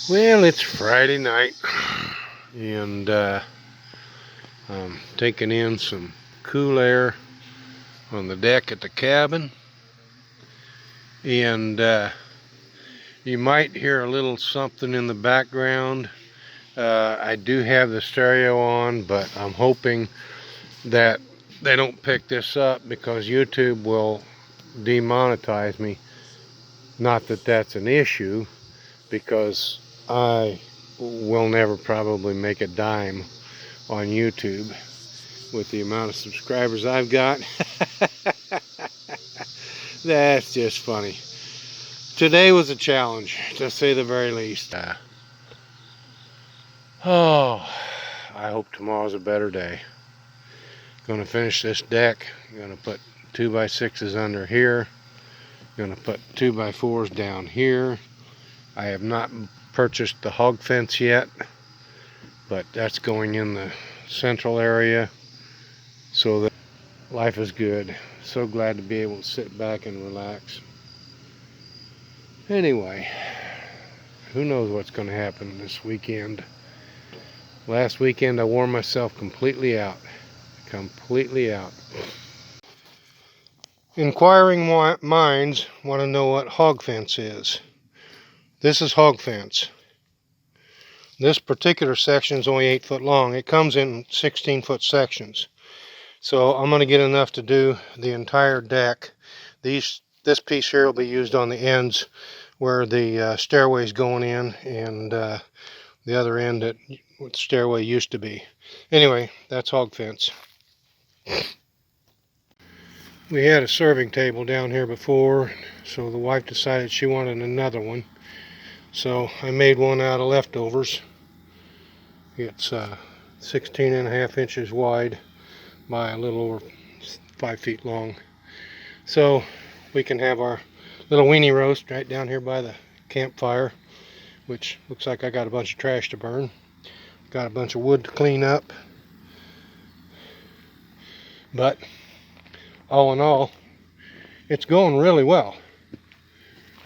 Well, it's Friday night, and I'm taking in some cool air on the deck at the cabin, and you might hear a little something in the background. I do have the stereo on, but I'm hoping that they don't pick this up because YouTube will demonetize me. Not that that's an issue, because I will never probably make a dime on YouTube with the amount of subscribers I've got. That's just funny. Today was a challenge, to say the very least. Oh, I hope tomorrow's a better day. Gonna finish this deck. Gonna put 2x6s under here. Gonna put 2x4s down here. I have not purchased the hog fence yet, but that's going in the central area, so that life is good. So glad to be able to sit back and relax. Anyway, who knows what's going to happen this weekend. Last weekend I wore myself completely out. Inquiring minds want to know what hog fence is. This is hog fence. This particular section is only 8 foot long. It comes in 16-foot sections. So I'm going to get enough to do the entire deck. This piece here will be used on the ends where the stairway is going in, and the other end that the stairway used to be. Anyway, that's hog fence. We had a serving table down here before, so the wife decided she wanted another one. So I made one out of leftovers. It's 16.5 inches wide by a little over 5 feet long. So we can have our little weenie roast right down here by the campfire, which looks like I got a bunch of trash to burn. Got a bunch of wood to clean up. But all in all, it's going really well.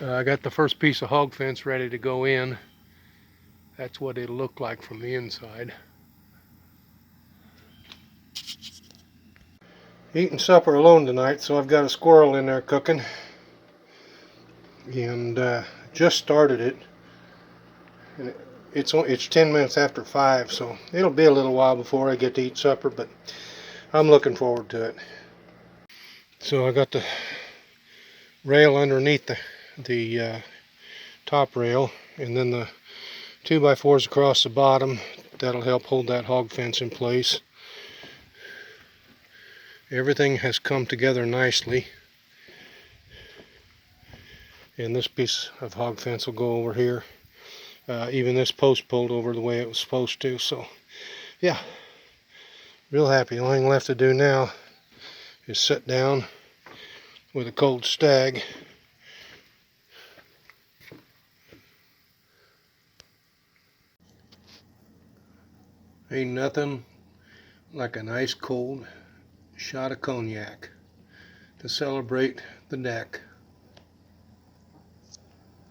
I got the first piece of hog fence ready to go in. That's what it'll look like from the inside. Eating supper alone tonight, so I've got a squirrel in there cooking. And just started it. And it's 10 minutes after 5, so it'll be a little while before I get to eat supper, but I'm looking forward to it. So I got the rail underneath the top rail, and then the 2x4s across the bottom. That'll help hold that hog fence in place. Everything has come together nicely, and this piece of hog fence will go over here. Even this post pulled over the way it was supposed to. So yeah, real happy. The only thing left to do now is sit down with a cold stag. Ain't nothing like a nice cold shot of cognac to celebrate the deck.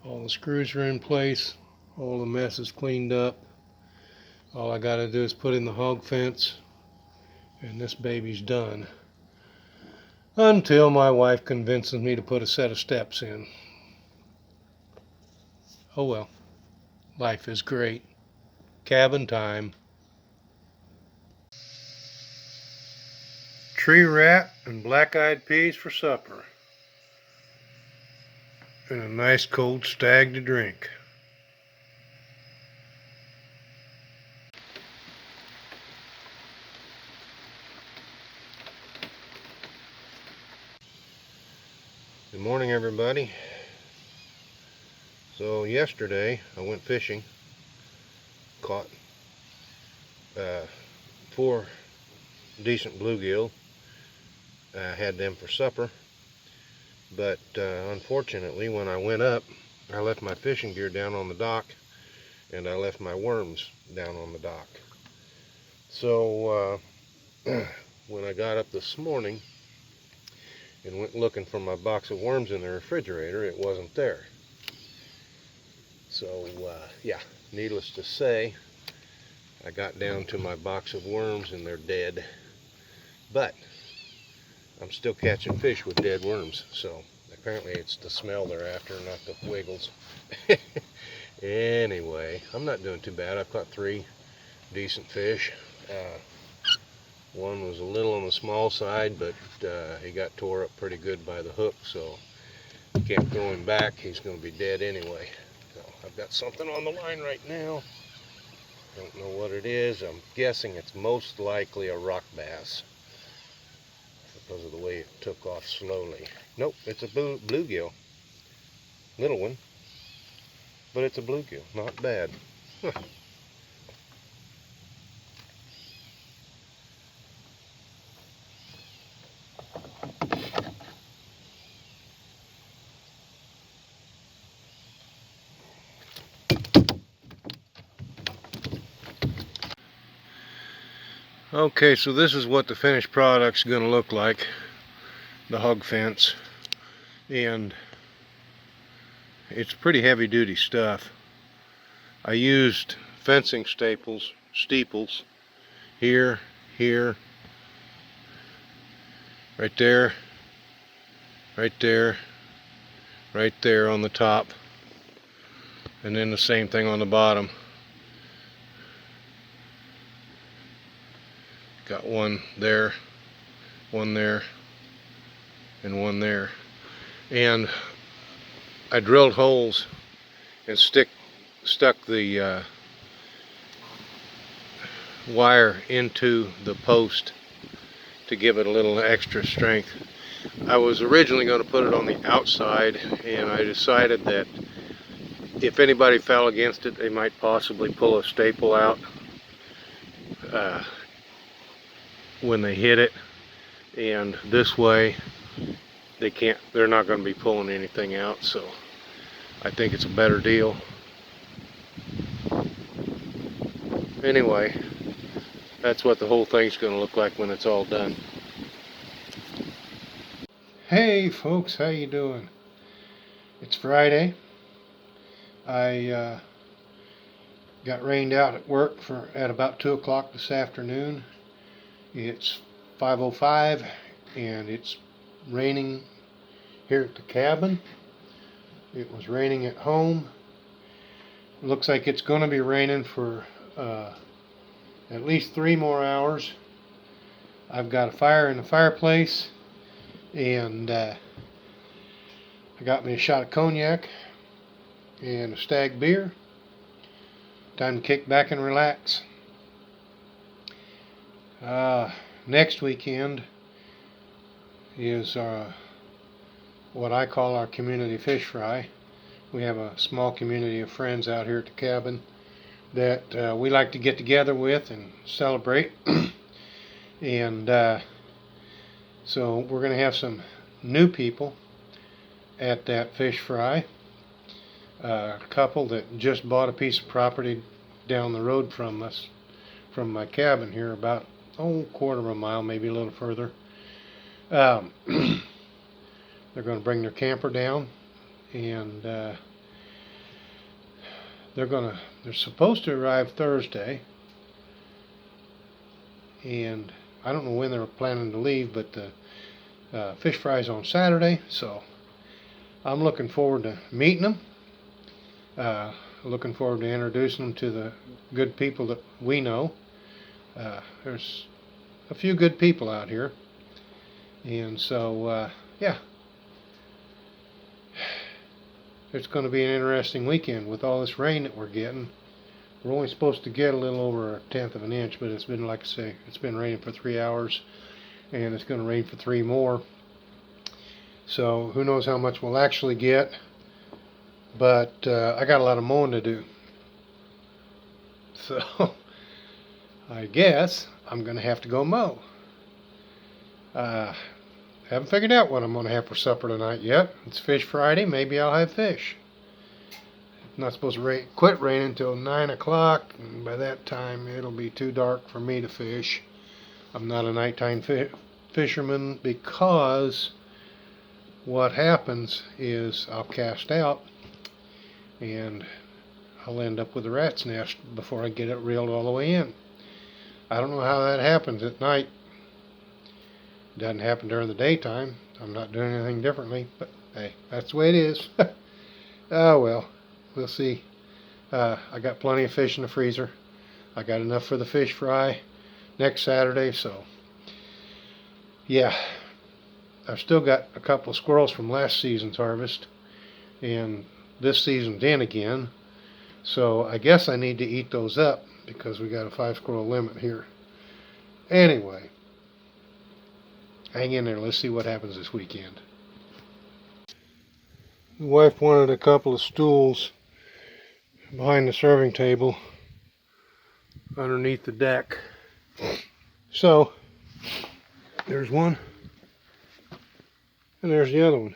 All the screws are in place, all the mess is cleaned up. All I gotta do is put in the hog fence, and this baby's done. Until my wife convinces me to put a set of steps in. Oh well, life is great. Cabin time. Tree rat and black-eyed peas for supper. And a nice cold stag to drink. Good morning, everybody. So yesterday I went fishing, caught 4 decent bluegill. I had them for supper, but unfortunately when I went up, I left my fishing gear down on the dock, and I left my worms down on the dock. So when I got up this morning and went looking for my box of worms in the refrigerator, it wasn't there. So yeah, needless to say, I got down to my box of worms and they're dead. But I'm still catching fish with dead worms, so apparently it's the smell they're after, not the wiggles. Anyway, I'm not doing too bad. I've caught 3 decent fish. One was a little on the small side, but he got tore up pretty good by the hook, so can't throw him back. He's going to be dead anyway. So I've got something on the line right now. Don't know what it is. I'm guessing it's most likely a rock bass because of the way it took off slowly. Nope, it's a bluegill. Little one, but it's a bluegill. Not bad. Huh. Okay, so this is what the finished product's going to look like, the hog fence, and it's pretty heavy duty stuff. I used fencing steeples, here, right there, right there, right there on the top, and then the same thing on the bottom. Got one there, and one there. And I drilled holes and stuck the wire into the post to give it a little extra strength. I was originally going to put it on the outside, and I decided that if anybody fell against it, they might possibly pull a staple out when they hit it, and this way they're not going to be pulling anything out, so I think it's a better deal. Anyway, that's what the whole thing's going to look like when it's all done. Hey folks, how you doing? It's Friday. I got rained out at work at about 2 o'clock this afternoon. It's 5:05 and it's raining here at the cabin. It was raining at home. It looks like it's going to be raining for at least 3 more hours. I've got a fire in the fireplace, and I got me a shot of cognac and a stag beer. Time to kick back and relax. Next weekend is what I call our community fish fry. We have a small community of friends out here at the cabin that we like to get together with and celebrate. And so we're going to have some new people at that fish fry. A couple that just bought a piece of property down the road from us, from my cabin here, about quarter of a mile, maybe a little further. They're going to bring their camper down, and they're supposed to arrive Thursday, and I don't know when they're planning to leave, but the fish fry's on Saturday, so I'm looking forward to meeting them. Looking forward to introducing them to the good people that we know. There's a few good people out here, and so yeah, it's going to be an interesting weekend with all this rain that we're getting. We're only supposed to get a little over 1/10 of an inch, but it's been, like I say, it's been raining for 3 hours, and it's going to rain for 3 more. So who knows how much we'll actually get, but I got a lot of mowing to do. So I guess I'm going to have to go mow. Haven't figured out what I'm going to have for supper tonight yet. It's Fish Friday. Maybe I'll have fish. It's not supposed to quit raining until 9 o'clock, and by that time it'll be too dark for me to fish. I'm not a nighttime fisherman, because what happens is I'll cast out, and I'll end up with a rat's nest before I get it reeled all the way in. I don't know how that happens at night. It doesn't happen during the daytime. I'm not doing anything differently, but hey, that's the way it is. Oh well, we'll see. I got plenty of fish in the freezer. I got enough for the fish fry next Saturday, so yeah. I've still got a couple of squirrels from last season's harvest, and this season's in again. So I guess I need to eat those up because we got a 5 squirrel limit here. Anyway, hang in there. Let's see what happens this weekend. The wife wanted a couple of stools behind the serving table underneath the deck. So there's one and there's the other one.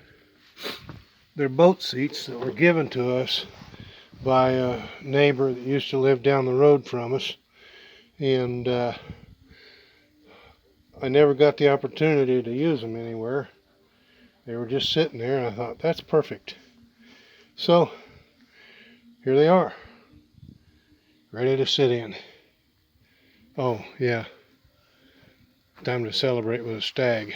They're boat seats that were given to us by a neighbor that used to live down the road from us, and I never got the opportunity to use them anywhere. They were just sitting there, and I thought, that's perfect. So here they are, ready to sit in. Oh yeah, time to celebrate with a stag.